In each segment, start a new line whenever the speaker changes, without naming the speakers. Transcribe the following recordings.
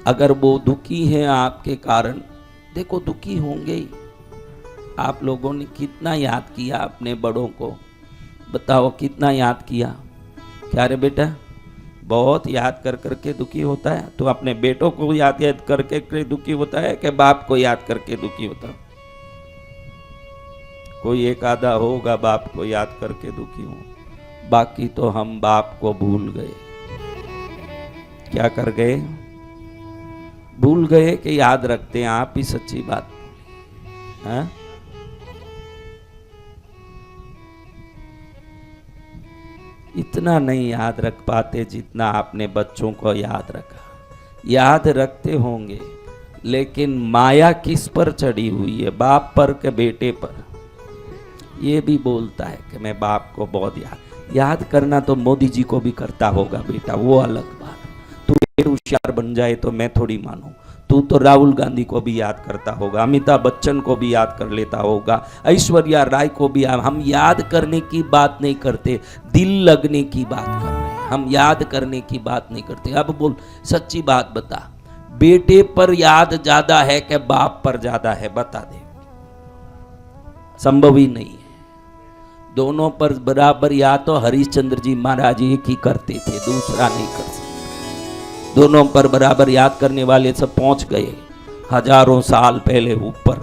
अगर वो दुखी है आपके कारण, देखो दुखी होंगे ही। आप लोगों ने कितना याद किया अपने बड़ों को, बताओ कितना याद किया? क्या रे बेटा, बहुत याद कर करके दुखी होता है? तो अपने बेटों को याद याद करके दुखी होता है कि बाप को याद करके दुखी होता है? कोई एक आधा होगा बाप को याद करके दुखी हो, बाकी तो हम बाप को भूल गए। क्या कर गए? भूल गए कि याद रखते हैं। आप ही सच्ची बात है? इतना नहीं याद रख पाते जितना आपने बच्चों को याद रखा। याद रखते होंगे, लेकिन माया किस पर चढ़ी हुई है, बाप पर के बेटे पर? ये भी बोलता है कि मैं बाप को बहुत याद करना तो मोदी जी को भी करता होगा बेटा, वो अलग बात। तू होशियार बन जाए तो मैं थोड़ी मानूं। तू तो राहुल गांधी को भी याद करता होगा, अमिताभ बच्चन को भी याद कर लेता होगा, ऐश्वर्या राय को भी। हम याद करने की बात नहीं करते, दिल लगने की बात कर रहे हैं। हम याद करने की बात नहीं करते। अब बोल, सच्ची बात बता, बेटे पर याद ज्यादा है कि बाप पर ज्यादा है? बता दे। संभव ही नहीं है। दोनों पर बराबर या तो हरिश्चंद्र जी महाराज एक ही करते थे, दूसरा नहीं कर सकते। दोनों पर बराबर याद करने वाले सब पहुंच गए हजारों साल पहले ऊपर।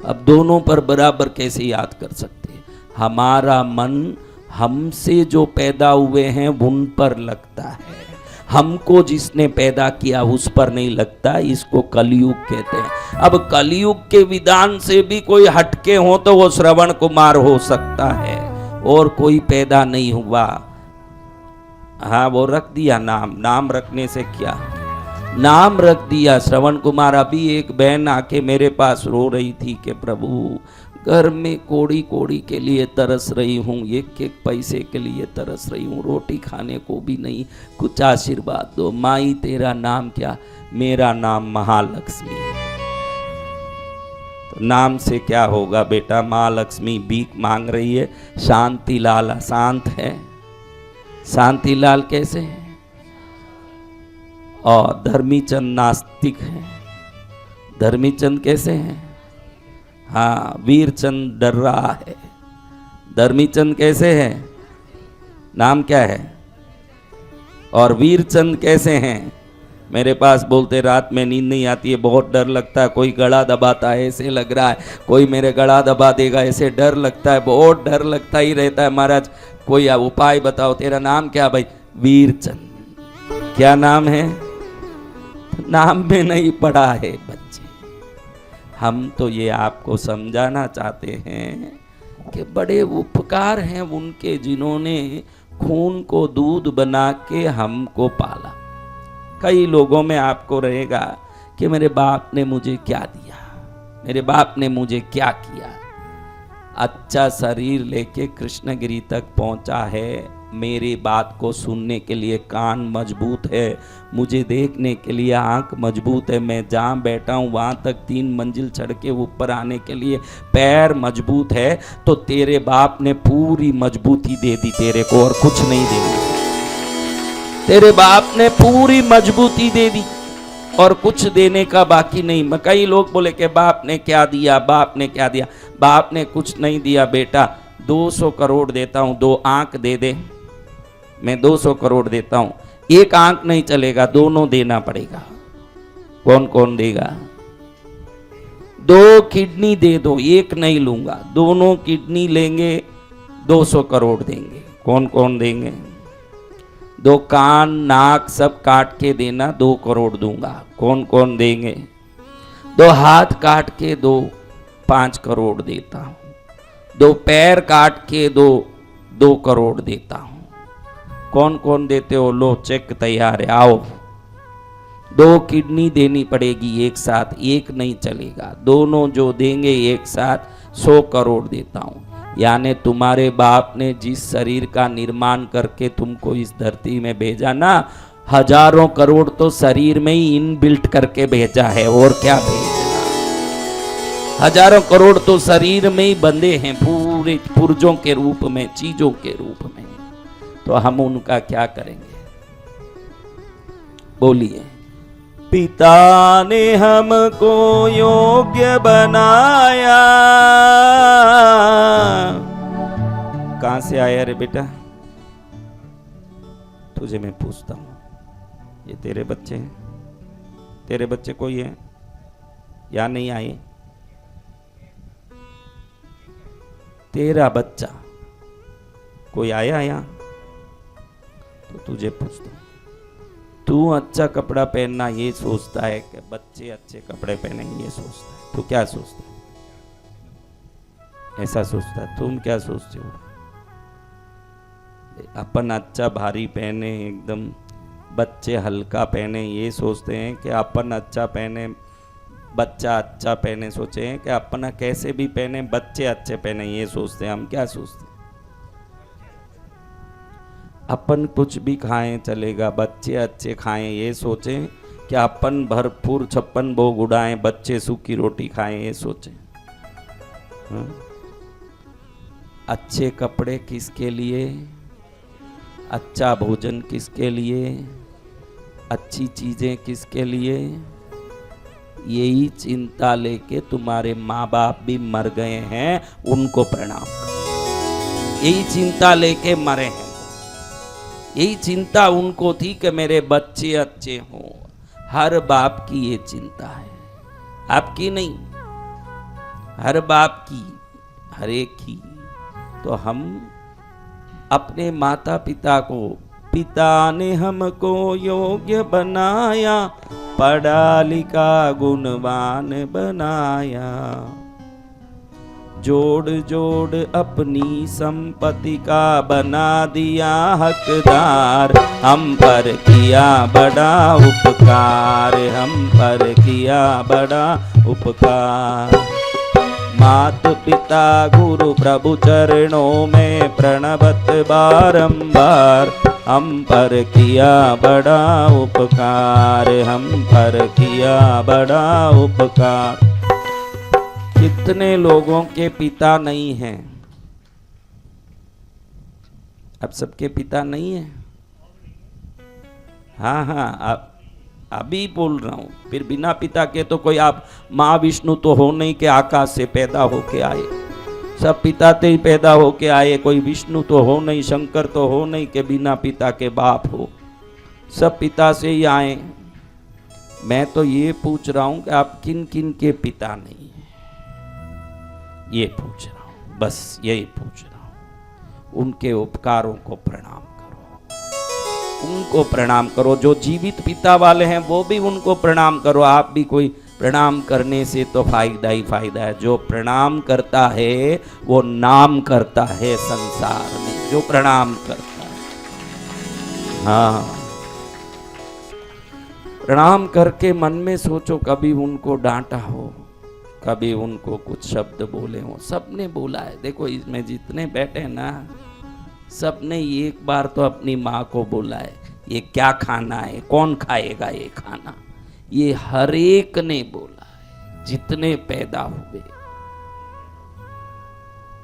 अब दोनों पर बराबर कैसे याद कर सकते? हमारा मन हमसे जो पैदा हुए हैं उन पर लगता है, हमको जिसने पैदा किया उस पर नहीं लगता। इसको कलयुग कहते हैं। अब कलयुग के विधान से भी कोई हटके हो तो वो श्रवण कुमार हो सकता है, और कोई पैदा नहीं हुआ। हाँ, वो रख दिया नाम। नाम रखने से क्या? नाम रख दिया श्रवण कुमार। अभी एक बहन आके मेरे पास रो रही थी कि प्रभु, घर में कोड़ी कोड़ी के लिए तरस रही हूँ, एक एक पैसे के लिए तरस रही हूँ, रोटी खाने को भी नहीं, कुछ आशीर्वाद दो। माई तेरा नाम क्या? मेरा नाम महालक्ष्मी। तो नाम से क्या होगा बेटा? महालक्ष्मी भीख मांग रही है। शांतिलाल अशांत है, शांतिलाल कैसे है? और धर्मीचंद नास्तिक है। धर्मीचंद कैसे हैं? हाँ, वीरचंद डर रहा है। धर्मीचंद कैसे है? नाम क्या है? और वीरचंद कैसे हैं? मेरे पास बोलते रात में नींद नहीं आती है, बहुत डर लगता है, कोई गला दबाता है ऐसे लग रहा है, कोई मेरे गला दबा देगा ऐसे डर लगता है, बहुत डर लगता ही रहता है। महाराज कोई उपाय बताओ। तेरा नाम क्या भाई? वीरचंद। क्या नाम है? नाम में नहीं पड़ा है बच्चे। हम तो ये आपको समझाना चाहते हैं कि बड़े उपकार हैं उनके जिन्होंने खून को दूध बना के हमको पाला। कई लोगों में आपको रहेगा कि मेरे बाप ने मुझे क्या दिया, मेरे बाप ने मुझे क्या किया। अच्छा शरीर लेके कृष्णगिरी तक पहुंचा है, मेरी बात को सुनने के लिए कान मजबूत है, मुझे देखने के लिए आंख मजबूत है, मैं जहाँ बैठा हूँ वहाँ तक 3 मंजिल चढ़ के ऊपर आने के लिए पैर मजबूत है। तो तेरे बाप ने पूरी मजबूती दे दी तेरे को, और कुछ नहीं देना। तेरे बाप ने पूरी मजबूती दे दी और कुछ देने का बाकी नहीं। कई लोग बोले कि बाप ने क्या दिया, बाप ने क्या दिया। बाप ने कुछ नहीं दिया बेटा। 200 करोड़ देता हूँ, 2 आंख दे दे। मैं 200 करोड़ देता हूँ, 1 आंख नहीं चलेगा, दोनों देना पड़ेगा। कौन कौन देगा? 2 किडनी दे दो, 1 नहीं लूंगा, दोनों किडनी लेंगे, 200 करोड़ देंगे। कौन कौन देंगे? 2 कान नाक सब काट के देना, 2 करोड़ दूंगा। कौन कौन देंगे? 2 हाथ काट के दो, 5 करोड़ देता हूँ। 2 पैर काट के दो, 2 करोड़ देता हूँ। कौन कौन देते हो? लो चेक तैयार है, आओ। 2 किडनी देनी पड़ेगी एक साथ, 1 नहीं चलेगा, दोनों जो देंगे एक साथ 100 करोड़ देता हूँ। यानी तुम्हारे बाप ने जिस शरीर का निर्माण करके तुमको इस धरती में भेजा ना, हजारों करोड़ तो शरीर में ही इनबिल्ट करके भेजा है, और क्या भेजा। हजारों करोड़ तो शरीर में ही बंधे हैं, पूरे पुर्जों के रूप में, चीजों के रूप में। तो हम उनका क्या करेंगे? बोलिए। पिता ने हमको योग्य बनाया। कहां से आया रे बेटा? तुझे मैं पूछता हूं, ये तेरे बच्चे हैं? तेरे बच्चे कोई है या नहीं आए? तेरा बच्चा कोई आया यहाँ? तो तुझे पूछता हूं, तू अच्छा कपड़ा पहनना ये सोचता है कि बच्चे अच्छे कपड़े पहनेंगे ये सोचता है? तू क्या सोचता है? ऐसा सोचता है? तुम क्या सोचते हो? अपन अच्छा भारी पहने, एकदम बच्चे हल्का पहने ये सोचते हैं कि अपन अच्छा पहने, बच्चा अच्छा पहने? सोचे हैं कि अपन कैसे भी पहने बच्चे अच्छे पहने ये सोचते हैं? हम क्या सोचते हैं? अपन कुछ भी खाएं चलेगा, बच्चे अच्छे खाएं ये सोचें कि अपन भरपूर 56 भोग उड़ाएं, बच्चे सूखी रोटी खाएं ये सोचें? अच्छे कपड़े किसके लिए? अच्छा भोजन किसके लिए? अच्छी चीजें किसके लिए? यही चिंता लेके तुम्हारे माँ बाप भी मर गए हैं, उनको प्रणाम करो। यही चिंता लेके मरे हैं, यही चिंता उनको थी कि मेरे बच्चे अच्छे हों। हर बाप की ये चिंता है, आपकी नहीं, हर बाप की, हर एक की। तो हम अपने माता पिता को, पिता ने हमको योग्य बनाया, पढ़ा लिखा गुणवान बनाया, जोड़ जोड़ अपनी संपत्ति का बना दिया हकदार, हम पर किया बड़ा उपकार, हम पर किया बड़ा उपकार। मात पिता गुरु प्रभु चरणों में प्रणवत बारंबार, हम पर किया बड़ा उपकार, हम पर किया बड़ा उपकार। कितने लोगों के पिता नहीं हैं? अब सबके पिता नहीं है? हाँ, अभी बोल रहा हूं। फिर बिना पिता के तो कोई, आप माँ विष्णु तो हो नहीं कि आकाश से पैदा होके आए, सब पिता से ही पैदा होके आए। कोई विष्णु तो हो नहीं, शंकर तो हो नहीं कि बिना पिता के बाप हो, सब पिता से ही आए। मैं तो ये पूछ रहा हूं कि आप किन किन के पिता नहीं है, ये पूछ रहा हूं, बस यही पूछ रहा हूं। उनके उपकारों को प्रणाम करो, उनको प्रणाम करो। जो जीवित पिता वाले हैं वो भी उनको प्रणाम करो। आप भी कोई प्रणाम करने से तो फायदा ही फायदा है। जो प्रणाम करता है वो नाम करता है संसार में, जो प्रणाम करता है। हाँ, प्रणाम करके मन में सोचो, कभी उनको डांटा हो, कभी उनको कुछ शब्द बोले हो। सबने बोला है, देखो इसमें जितने बैठे ना, सबने एक बार तो अपनी माँ को बोला है, ये क्या खाना है, कौन खाएगा ये खाना, ये हर एक ने बोला है। जितने पैदा हुए,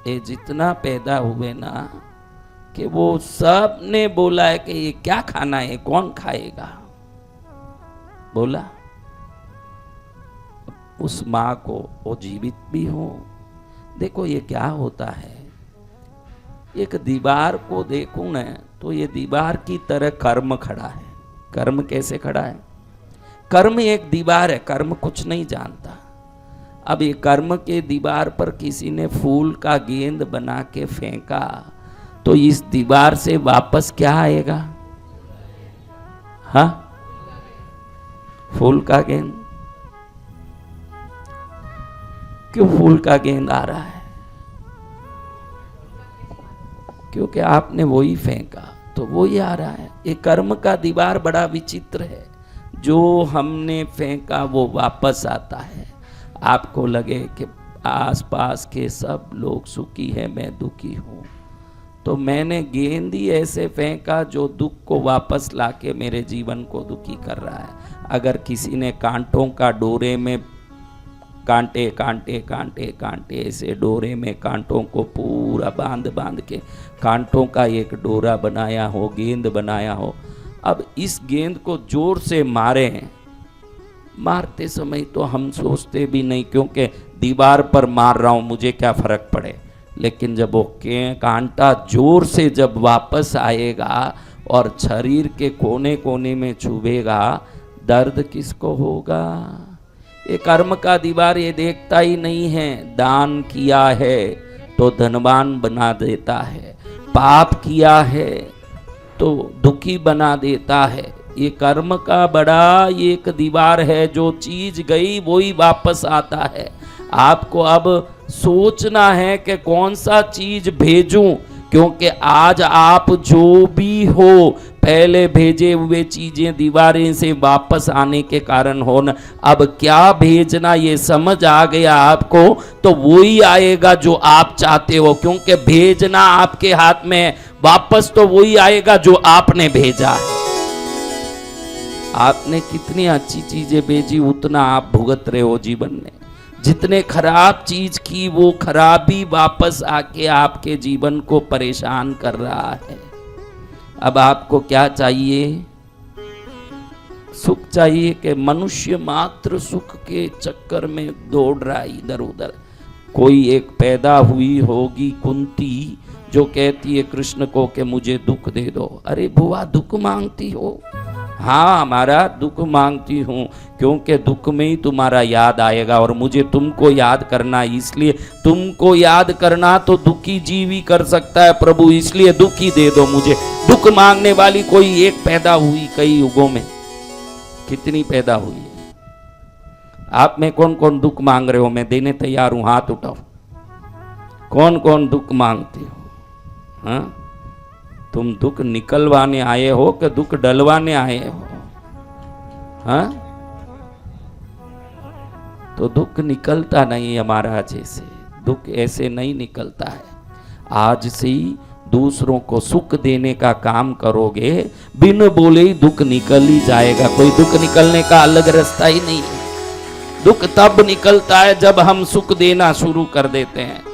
ये जितना पैदा हुए ना, कि वो सब ने बोला है कि ये क्या खाना है, कौन खाएगा, बोला। उस माँ को, वो जीवित भी हो। देखो ये क्या होता है, एक दीवार को देखूं ना तो ये दीवार की तरह कर्म खड़ा है। कर्म कैसे खड़ा है? कर्म एक दीवार है, कर्म कुछ नहीं जानता। अब ये कर्म के दीवार पर किसी ने फूल का गेंद बना के फेंका, तो इस दीवार से वापस क्या आएगा? हाँ, फूल का गेंद। क्यों फूल का गेंद आ रहा है? क्योंकि आपने वही फेंका तो वही आ रहा है। ये कर्म का दीवार बड़ा विचित्र है। जो हमने फेंका वो वापस आता है। आपको लगे कि आसपास के सब लोग सुखी हैं, मैं दुखी हूँ, तो मैंने गेंद ही ऐसे फेंका जो दुख को वापस लाके मेरे जीवन को दुखी कर रहा है। अगर किसी ने कांटों का डोरे में कांटे कांटे कांटे कांटे ऐसे डोरे में कांटों को पूरा बांध बांध के कांटों का एक डोरा बनाया हो, गेंद बनाया हो, अब इस गेंद को जोर से मारे मारते समय तो हम सोचते भी नहीं, क्योंकि दीवार पर मार रहा हूं, मुझे क्या फर्क पड़े। लेकिन जब वो कांटा जोर से जब वापस आएगा और शरीर के कोने कोने में चुभेगा, दर्द किसको होगा। ये कर्म का दीवार ये देखता ही नहीं है। दान किया है तो धनवान बना देता है, पाप किया है तो दुखी बना देता है। ये कर्म का बड़ा एक दीवार है, जो चीज गई वही वापस आता है। आपको अब सोचना है कि कौन सा चीज भेजूं, क्योंकि आज आप जो भी हो पहले भेजे हुए चीजें दीवारें से वापस आने के कारण हो न। अब क्या भेजना ये समझ आ गया आपको, तो वही आएगा जो आप चाहते हो, क्योंकि भेजना आपके हाथ में है, वापस तो वही आएगा जो आपने भेजा है। आपने कितनी अच्छी चीजें भेजी उतना आप भुगत रहे हो जीवन में। जितने खराब चीज की वो खराबी वापस आके आपके जीवन को परेशान कर रहा है। अब आपको क्या चाहिए? सुख चाहिए कि मनुष्य मात्र सुख के चक्कर में दौड़ रहा है इधर उधर। कोई एक पैदा हुई होगी कुंती जो कहती है कृष्ण को कि मुझे दुख दे दो। अरे बुआ दुख मांगती हो? हाँ हमारा दुख मांगती हूँ, क्योंकि दुख में ही तुम्हारा याद आएगा और मुझे तुमको याद करना, इसलिए तुमको याद करना तो दुखी जीव ही कर सकता है प्रभु, इसलिए दुखी दे दो मुझे। दुख मांगने वाली कोई एक पैदा हुई कई युगों में, कितनी पैदा हुई है। आप में कौन कौन दुख मांग रहे हो? मैं देने तैयार हूं, हाथ उठाओ। कौन कौन दुख मांगते हो? हाँ, तुम दुख निकलवाने आए हो कि दुख डलवाने आए हो? हाँ, तो दुख निकलता नहीं हमारा जैसे, दुख ऐसे नहीं निकलता है। आज से ही दूसरों को सुख देने का काम करोगे, बिन बोले ही दुख निकल ही जाएगा। कोई दुख निकलने का अलग रास्ता ही नहीं है। दुख तब निकलता है जब हम सुख देना शुरू कर देते हैं।